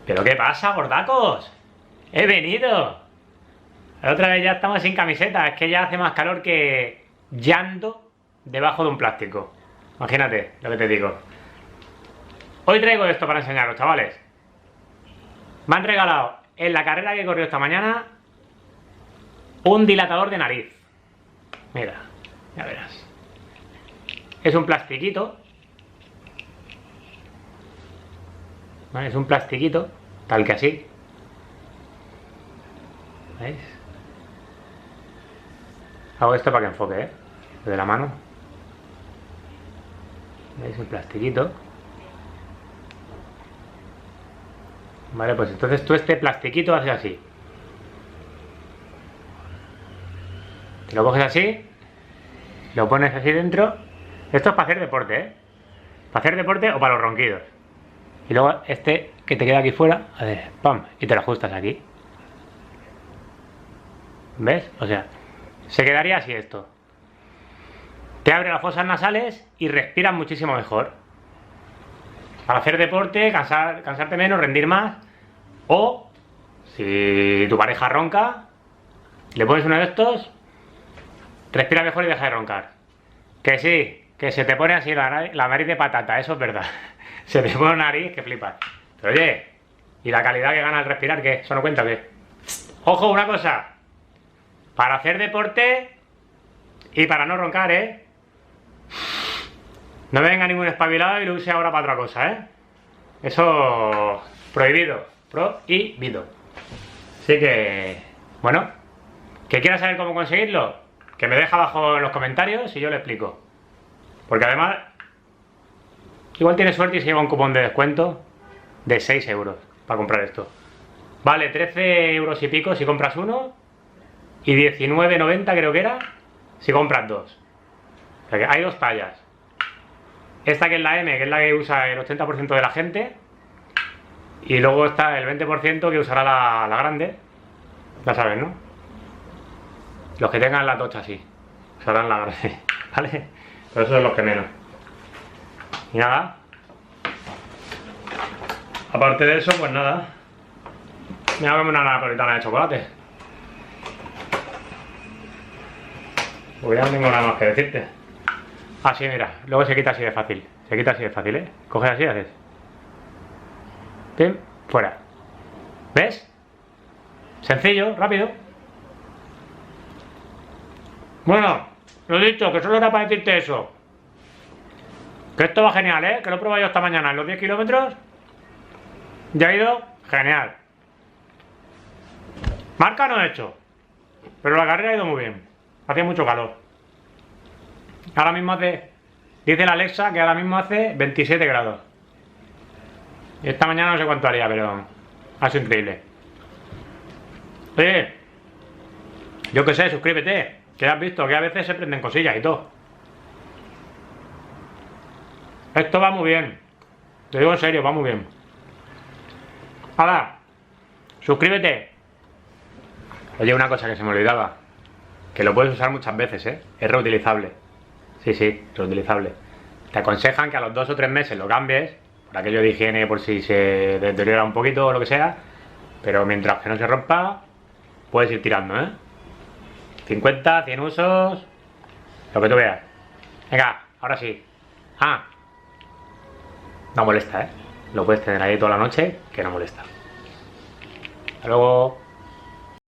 ¿Pero qué pasa, gordacos? ¡He venido! Otra vez ya estamos sin camiseta. Es que ya hace más calor que llanto debajo de un plástico. Imagínate lo que te digo. Hoy traigo esto para enseñaros, chavales. Me han regalado en la carrera que he corrido esta mañana un dilatador de nariz. Mira, ya verás. Es un plastiquito. ¿Vale? Es un plastiquito, tal que así. ¿Veis? Hago esto para que enfoque, ¿eh? De la mano. ¿Veis? Un plastiquito. Vale, pues entonces tú este plastiquito haces así. Te lo coges así. Lo pones así dentro. Esto es para hacer deporte, ¿eh? Para hacer deporte o para los ronquidos. Y luego este que te queda aquí fuera, a ver, pam, y te lo ajustas aquí. ¿Ves? O sea, se quedaría así esto. Te abre las fosas nasales y respiras muchísimo mejor. Para hacer deporte, cansarte menos, rendir más. O, si tu pareja ronca, le pones uno de estos, respira mejor y deja de roncar. Que sí, que se te pone así la nariz de patata, eso es verdad. Se te pone una nariz que flipas. Pero oye, ¿y la calidad que gana al respirar qué? ¿Eso no cuenta o qué? Ojo, una cosa. Para hacer deporte y para no roncar, ¿eh? No me venga ningún espabilado y lo use ahora para otra cosa, ¿eh? Eso... prohibido. Prohibido. Así que... bueno, que quiera saber cómo conseguirlo, que me deja abajo en los comentarios y yo le explico. Porque además... igual tiene suerte y se lleva un cupón de descuento de 6 euros para comprar esto. Vale 13 euros y pico si compras uno y 19,90 creo que era si compras dos. O sea que hay dos tallas. Esta que es la M, que es la que usa el 80% de la gente, y luego está el 20% que usará la grande. Ya sabes, ¿no? Los que tengan la tocha así usarán la grande, ¿vale? Pero esos son los que menos. Y nada, aparte de eso, pues nada, me voy a comer una napolitana de chocolate. Porque ya no tengo nada más que decirte. Así, mira, luego se quita así de fácil. Se quita así de fácil, ¿eh? Coges así y haces. Pim, fuera. ¿Ves? Sencillo, rápido. Bueno, lo he dicho, que solo era para decirte eso. Que esto va genial, ¿eh? Que lo he probado yo esta mañana en los 10 kilómetros. Ya ha ido genial. Marca no he hecho, pero la carrera ha ido muy bien. Hacía mucho calor. Ahora mismo hace... dice la Alexa que ahora mismo hace 27 grados. Y esta mañana no sé cuánto haría, pero... ha sido increíble. Oye, yo qué sé, suscríbete. Que has visto que a veces se prenden cosillas y todo. Esto va muy bien. Te digo en serio, va muy bien. Ahora, suscríbete. Oye, una cosa que se me olvidaba. Que lo puedes usar muchas veces, ¿eh? Es reutilizable. Sí, reutilizable. Te aconsejan que a los 2 o 3 meses lo cambies. Por aquello de higiene, por si se deteriora un poquito o lo que sea. Pero mientras que no se rompa, puedes ir tirando, ¿eh? 50, 100 usos. Lo que tú veas. Venga, ahora sí. No molesta, ¿eh? Lo puedes tener ahí toda la noche, que no molesta. Hasta luego.